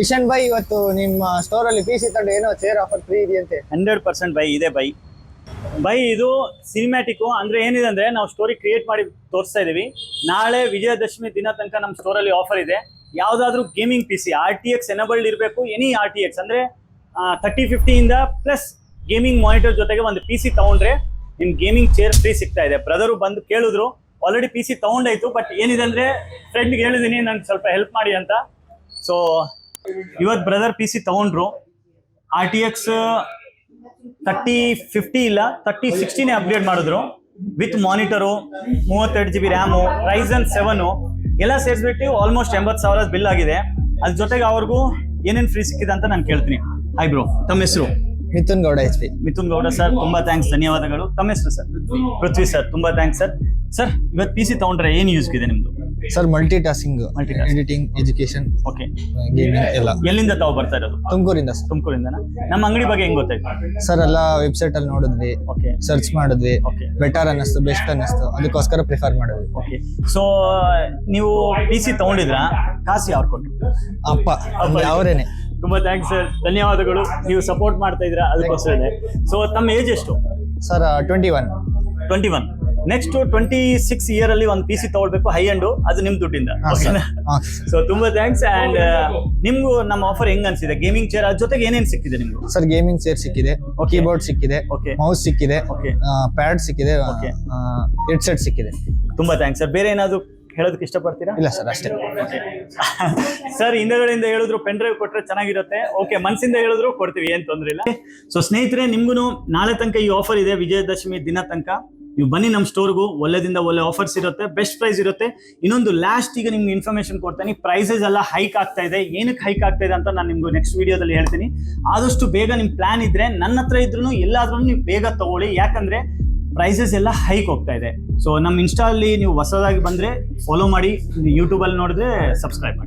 Kishan by, ಇವತ್ತು ನಿಮ್ಮ store ಅಲ್ಲಿ PC ತಂಡ ಏನೋ ಚೇರ್ ಆಫರ್ ಫ್ರೀ ಇದೆಯಂತೆ. 100% ಬೈ ಇದೆ ಬೈ ಇದು ಸಿನಿಮ್ಯಾಟಿಕ್ ಅಂದ್ರೆ ಏನಿದೆ ಅಂದ್ರೆ ನಾವು ಸ್ಟೋರಿ ಕ್ರಿಯೇಟ್ ಮಾಡಿ ತೋರಿಸ್ತಾ ಇದೀವಿ. ನಾಳೆ ವಿಜಯದಶಮಿ ದಿನ ತನಕ ನಮ್ಮ ಸ್ಟೋರ್ ಅಲ್ಲಿ ಆಫರ್ ಇದೆ. ಯಾವ್ದಾದ್ರು ಗೇಮಿಂಗ್ PC RTX ಎನಬಲ್ಡ್ ಇರಬೇಕು. ಎನಿ RTX ಅಂದ್ರೆ 3050 ಇಂದ ಪ್ಲಸ್ ಗೇಮಿಂಗ್ ಮಾನಿಟರ್ ಜೊತೆಗೆ ಒಂದು PC ತಗೊಂಡ್ರೆ ನಿಮ್ ಗೇಮಿಂಗ್ ಚೇರ್ ಫ್ರೀ ಸಿಗ್ತಾ ಇದೆ. ಬ್ರದರು ಬಂದು ಕೇಳಿದ್ರು, ಆಲ್ರೆಡಿ PC ತಗೊಂಡಾಯ್ತು, ಬಟ್ ಏನಿದೆ ಅಂದ್ರೆ ಫ್ರೆಂಡ್ಗೆ ಹೇಳಿದೀನಿ ನನ್ಗೆ ಸ್ವಲ್ಪ ಹೆಲ್ಪ್ ಮಾಡಿ ಅಂತ. ಸೊ ಇವತ್ತು ಬ್ರದರ್ PC ತಗೊಂಡ್ರು. RTX 3050 ಇಲ್ಲ 3060 ಅಪ್ಗ್ರೇಡ್ ಮಾಡಿದ್ರು with monitor, 32 GB RAM, Ryzen 7 ಎಲ್ಲ ಸೇರಿಸ್ಬಿಟ್ಟು ಆಲ್ಮೋಸ್ಟ್ 80,000 ಬಿಲ್ ಆಗಿದೆ. ಅದ್ರ ಜೊತೆಗೆ ಅವ್ರಿಗೂ ಏನೇನು ಫ್ರೀ ಸಿಕ್ಕಿದೆ ಅಂತ ನಾನು ಕೇಳ್ತೀನಿ. ಹಾಯ್ ಬ್ರೋ, ತಮ್ಮ ಹೆಸರು? ಮಿಥುನ್ ಗೌಡ HP. ಮಿಥುನ್ ಗೌಡ ಸರ್, ತುಂಬಾ ಥ್ಯಾಂಕ್ಸ್, ಧನ್ಯವಾದಗಳು. ತಮ್ಮ ಹೆಸರು ಸರ್? ಪೃಥ್ವಿ ಸರ್, ತುಂಬಾ ಥ್ಯಾಂಕ್ಸ್ ಸರ್. ಸರ್ ಇವತ್ತು PC ತಗೊಂಡ್ರೆ ಏನು ಯೂಸ್ ಇದೆ ನಿಮ್ದು? Sir multi tasking, editing, education, okay. Gaming ಎಲ್ಲ. ಎಲ್ಲಿಂದ ತಾವು ಬರ್ತಾ ಇರೋದು? ತುಮಕೂರಿಂದ ಸರ್. ತುಮಕೂರಿಂದನಾ? ನಮ್ಮ ಅಂಗಡಿ ಬಗ್ಗೆ ಹೆಂಗ್ ಗೊತ್ತಾಯ್ತು? ಸರ್ ಎಲ್ಲ ವೆಬ್ಸೈಟ್ ಅಲ್ಲಿ ನೋಡಿದ್ವಿ, ಓಕೆ ಸರ್ಚ್ ಮಾಡಿದ್ವಿ, ಓಕೆ ಬೆಟರ್ ಅನ್ನಿಸ್ತು, ಬೆಸ್ಟ್ ಅನ್ನಿಸ್ತು, ಅದಕ್ಕೋಸ್ಕರ ಪ್ರಿಫರ್ ಮಾಡಿದ್ವಿ. ಓಕೆ. ಸೊ ನೀವು PC ತಗೊಂಡಿದ್ರಾ? ಕಾಸು ಯಾರು ಕೊಟ್ಟರು? ಅಪ್ಪ ಅವರೇನೆ. ತುಂಬಾ ಥ್ಯಾಂಕ್ಸ್ ಸರ್, ಧನ್ಯವಾದಗಳು. ನೀವು ಸಪೋರ್ಟ್ ಮಾಡ್ತಾ ಇದ್ದೀರಾ, ಅದಕ್ಕೋಸ್ಕರ ಇದೆ. ಸೊ ತಮ್ಮ ಏಜ್ ಎಷ್ಟು? ಸರ್ 21. 21. ನೆಕ್ಸ್ಟ್ 26 ಇಯರ್ ಅಲ್ಲಿ ಒಂದು PC ತಗೊಳ್ಬೇಕು, ಹೈ ಅಂಡ್, ಅದು ನಿಮ್ ದುಡ್ಡಿಂದ. ಸೊ ತುಂಬಾ ಥ್ಯಾಂಕ್ಸ್. ಅಂಡ್ ನಿಮ್ಗೂ ನಮ್ಮ ಆಫರ್ ಹೆಂಗ್ ಅನ್ಸಿದೆ? ಗೇಮಿಂಗ್ ಚೇರ್ ಅದ್ರ ಜೊತೆಗೆ ಏನೇನ್ ಸಿಕ್ಕಿದೆ ನಿಮ್ಗೆ? ಸರ್ ಗೇಮಿಂಗ್ ಚೇರ್ ಸಿಕ್ಕಿದೆ, ಕೀಬೋರ್ಡ್ ಸಿಕ್ಕಿದೆ, ಓಕೆ, ಮೌಸ್ ಸಿಕ್ಕಿದೆ, ಓಕೆ, ಪ್ಯಾಡ್ ಸಿಕ್ಕಿದೆ, ಓಕೆ, ಹೆಡ್ಸೆಟ್ ಸಿಕ್ಕಿದೆ. ತುಂಬಾ ಥ್ಯಾಂಕ್ಸ್ ಸರ್. ಬೇರೆ ಏನಾದ್ರು ಹೇಳೋದಕ್ಕೆ ಇಷ್ಟಪಡ್ತೀರಾ? ಇಲ್ಲ ಸರ್, ಅಷ್ಟೇ. ಸರ್ ಹಿಂದಗಡೆಯಿಂದ ಹೇಳಿದ್ರು ಪೆನ್ ಡ್ರೈವ್ ಕೊಟ್ರೆ ಚೆನ್ನಾಗಿರುತ್ತೆ. ಓಕೆ, ಮನಸ್ಸಿಂದ ಹೇಳಿದ್ರು ಕೊಡ್ತೀವಿ, ಏನ್ ತೊಂದ್ರೆ ಇಲ್ಲ. ಸೊ ಸ್ನೇಹಿತರೆ, ನಿಮ್ಗೂ ನಾಳೆ ತನಕ ಈ ಆಫರ್ ಇದೆ, ವಿಜಯದಶಮಿ ದಿನ ತನಕ. ನೀವು ಬನ್ನಿ ನಮ್ಮ ಸ್ಟೋರ್ಗೂ, ಒಳ್ಳೆದಿಂದ ಒಳ್ಳೆ ಆಫರ್ಸ್ ಇರುತ್ತೆ, ಬೆಸ್ಟ್ ಪ್ರೈಸ್ ಇರುತ್ತೆ. ಇನ್ನೊಂದು ಲಾಸ್ಟ್ ಈಗ ನಿಮ್ಗೆ ಇನ್ಫಾರ್ಮೇಶನ್ ಕೊಡ್ತೀನಿ. ಪ್ರೈಸಸ್ ಎಲ್ಲ ಹೈಕ್ ಆಗ್ತಾ ಇದೆ. ಏನಕ್ಕೆ ಹೈಕ್ ಆಗ್ತಾ ಇದೆ ಅಂತ ನಾನು ನಿಮ್ಗೆ ನೆಕ್ಸ್ಟ್ ವಿಡಿಯೋದಲ್ಲಿ ಹೇಳ್ತೀನಿ. ಆದಷ್ಟು ಬೇಗ ನಿಮ್ ಪ್ಲಾನ್ ಇದ್ರೆ ನನ್ನ ಹತ್ರ ಇದ್ರೂ ಎಲ್ಲಾದ್ರೂ ನೀವು ಬೇಗ ತಗೊಳ್ಳಿ, ಯಾಕಂದ್ರೆ ಪ್ರೈಸಸ್ ಎಲ್ಲ ಹೈಕ್ ಹೋಗ್ತಾ ಇದೆ. ಸೊ ನಮ್ಮ ಇನ್ಸ್ಟಾ ಅಲ್ಲಿ ನೀವು ಹೊಸದಾಗಿ ಬಂದ್ರೆ ಫಾಲೋ ಮಾಡಿ, ಯೂಟ್ಯೂಬ್ ಅಲ್ಲಿ ನೋಡಿದ್ರೆ ಸಬ್ಸ್ಕ್ರೈಬ್ ಮಾಡಿ.